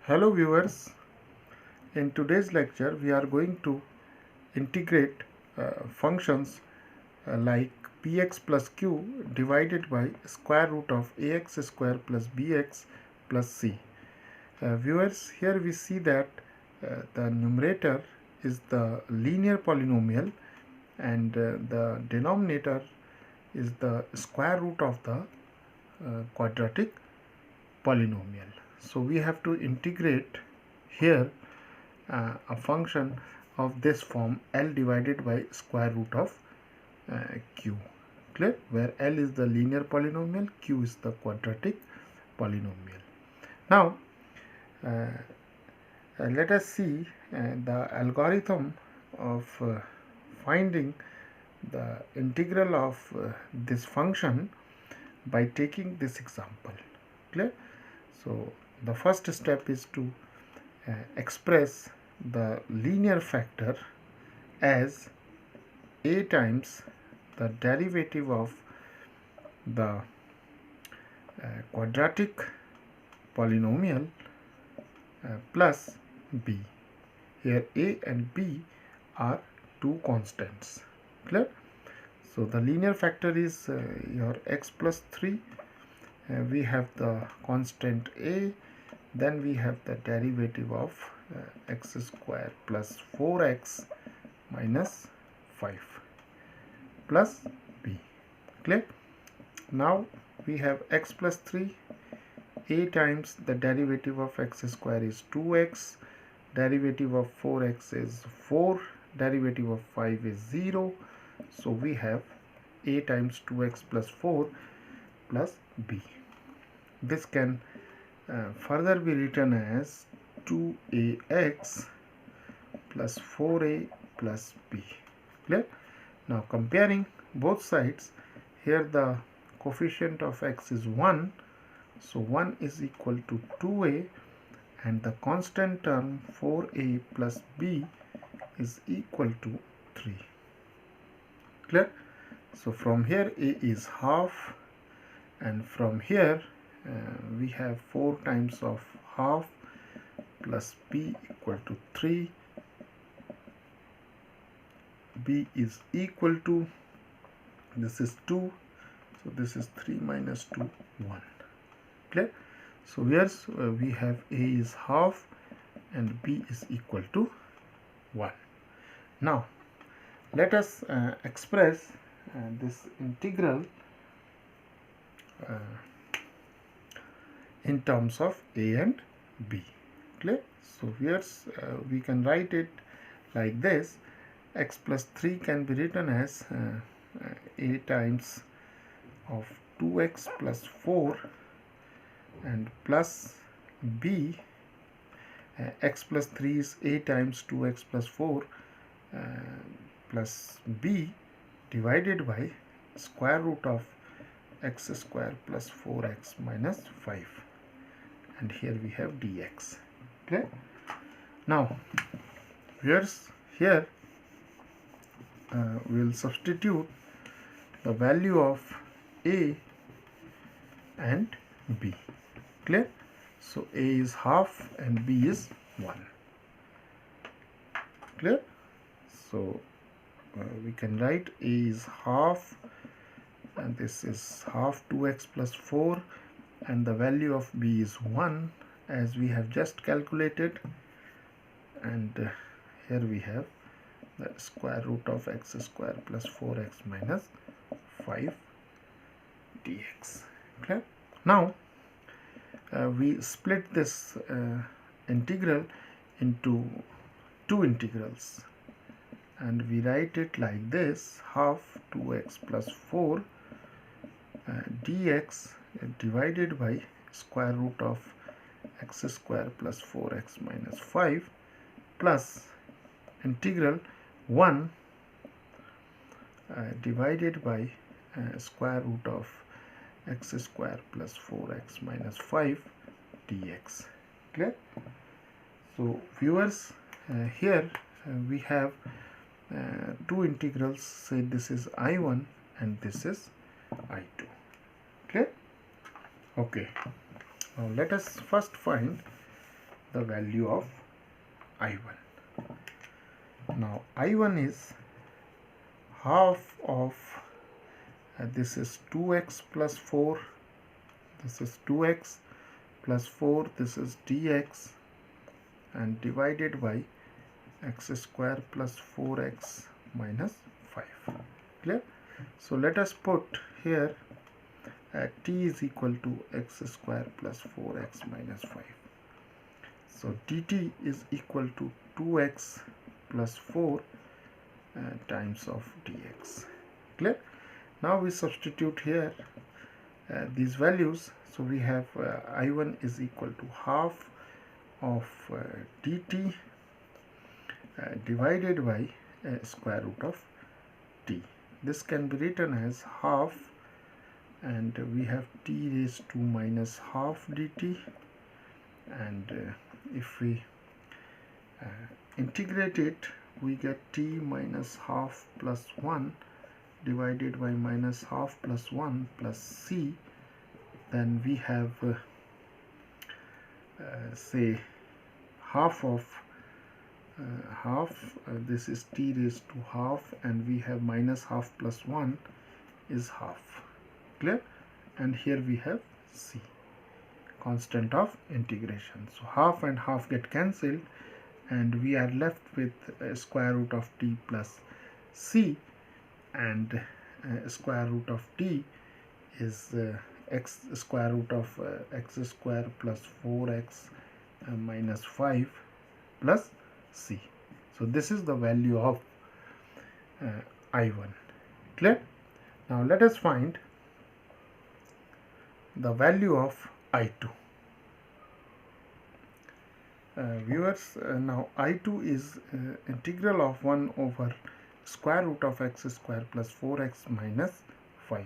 Hello viewers, in today's lecture we are going to integrate functions like px plus q divided by square root of ax square plus bx plus c. Viewers, here we see that the numerator is the linear polynomial and the denominator is the square root of the quadratic polynomial. So we have to integrate here a function of this form L divided by square root of q. Clear? Where L is the linear polynomial, q is the quadratic polynomial. Now let us see the algorithm of finding the integral of this function by taking this example. Clear? So the first step is to express the linear factor as a times the derivative of the quadratic polynomial plus b. Here a and b are two constants. Clear? So the linear factor is your x plus 3. We have the constant a, then we have the derivative of x square plus 4x minus 5 plus b. Clear? Now we have x plus 3, a times the derivative of x square is 2x, derivative of 4x is 4, derivative of 5 is 0. So we have a times 2x plus 4 plus b. This can further be written as 2ax plus 4a plus b. Clear? Now comparing both sides, here the coefficient of x is 1, so 1 is equal to 2a, and the constant term 4a plus b is equal to 3. Clear? So from here a is half, and from here we have 4 times of half plus b equal to 3. B is equal to, this is 2, so this is 3 minus 2, 1. Clear? So here we have a is half and b is equal to 1. Now let us express this integral in terms of a and b. Clear? So here we can write it like this. X plus 3 can be written as a times of 2x plus 4 and plus b. X plus 3 is a times 2x plus 4 plus b divided by square root of x square plus 4x minus 5, and here we have dx. Okay. Now here we will substitute the value of a and b. Clear? So a is half and b is 1. Clear? So we can write a is half, and this is half 2x plus 4, and the value of b is 1 as we have just calculated, and here we have the square root of x square plus 4x minus 5 dx. Okay. Now we split this integral into two integrals, and we write it like this: half 2x plus 4 dx divided by square root of x square plus 4x minus 5 plus integral 1 divided by square root of x square plus 4x minus 5 dx. Clear? So viewers, here we have two integrals. Say this is I1 and this is I2. Clear? Okay. Now let us first find the value of I1. Now I1 is half of this is 2x plus 4, this is 2x plus 4, this is dx, and divided by x square plus 4x minus 5. Clear? So let us put here t is equal to x square plus 4x minus 5. So dt is equal to 2x plus 4 times of dx. Clear? Now we substitute here these values. So we have I1 is equal to half of dt divided by square root of t. This can be written as half, and we have t raised to minus half dt, and if we integrate it, we get t minus half plus 1 divided by minus half plus 1 plus c. Then we have say half of this is t raised to half, and we have minus half plus 1 is half. Clear? And here we have c, constant of integration. So half and half get cancelled, and we are left with square root of t plus c, and square root of t is x square root of x square plus 4x minus 5 plus c. So this is the value of I1. Clear? Now let us find the value of I2. Viewers, now I2 is integral of 1 over square root of x square plus 4x minus 5.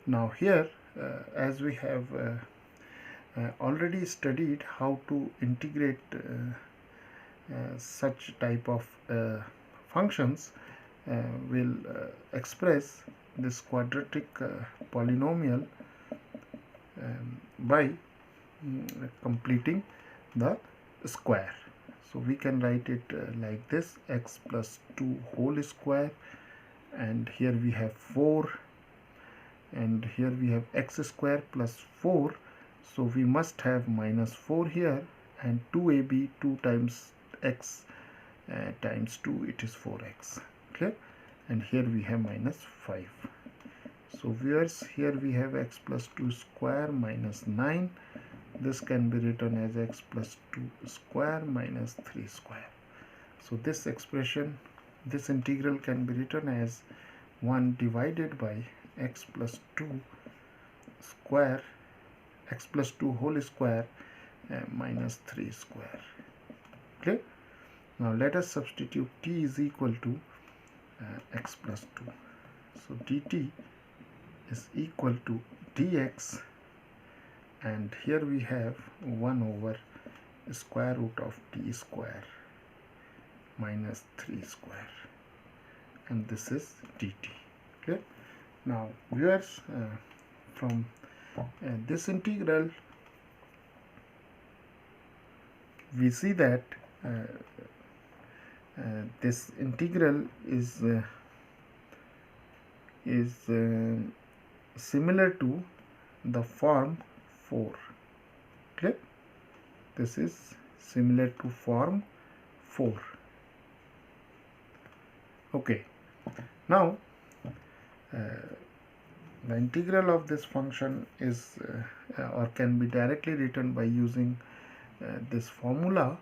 Now here, as we have already studied how to integrate such type of functions, will express this quadratic polynomial by completing the square. So we can write it like this: x plus 2 whole square, and here we have 4, and here we have x square plus 4, so we must have minus 4 here, and 2ab, 2 times x times 2, it is 4x. Okay, and here we have minus 5. So viewers, here we have x plus 2 square minus 9. This can be written as x plus 2 square minus 3 square. So this expression, this integral can be written as 1 divided by x plus 2 square, x plus 2 whole square minus 3 square. Okay. Now let us substitute t is equal to x plus 2. So dt is equal to dx, and here we have 1 over square root of t square minus 3 square, and this is dt. Okay. Now viewers, from this integral we see that this integral is similar to the form 4. Okay, this is similar to form 4. Okay, now the integral of this function is or can be directly written by using this formula,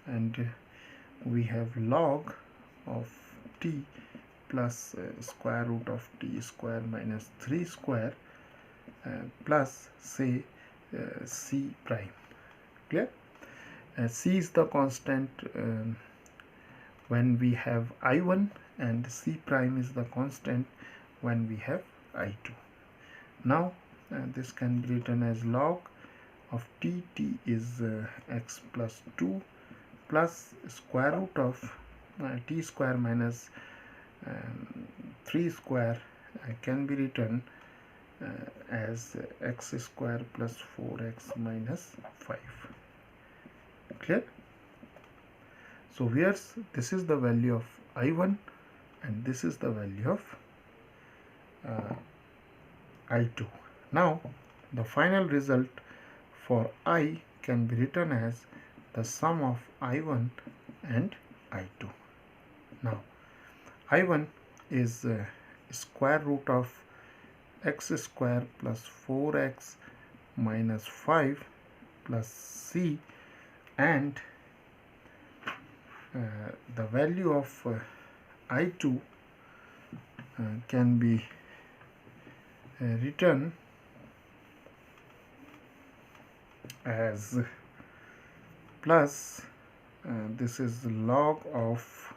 and we have log of t plus square root of t square minus 3 square plus say c prime. Clear? C is the constant when we have I1, and c prime is the constant when we have I2. Now this can be written as log of t is x plus 2 plus square root of t square minus 3 square can be written as x square plus 4x minus 5. Clear? So here's, this is the value of I1 and this is the value of I2. Now the final result for I can be written as the sum of I1 and I2. Now I1 is square root of x square plus 4x minus 5 plus c, and the value of I2 can be written as plus this is log of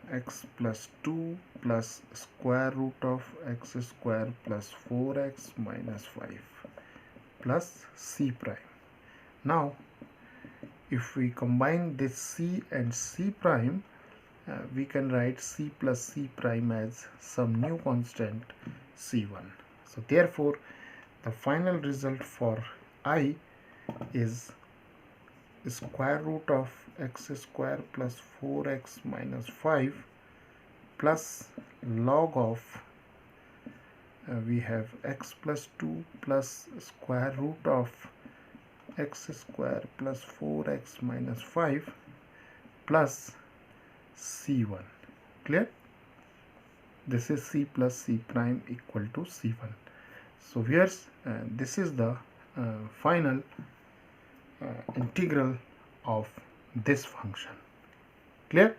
x plus 2 plus square root of x square plus 4x minus 5 plus c prime. Now if we combine this c and c prime, we can write c plus c prime as some new constant c1. So therefore the final result for I is square root of x square plus 4x minus 5 plus log of we have x plus 2 plus square root of x square plus 4x minus 5 plus c1. Clear? This is c plus c prime equal to c1. So here's this is the final integral of this function. Clear?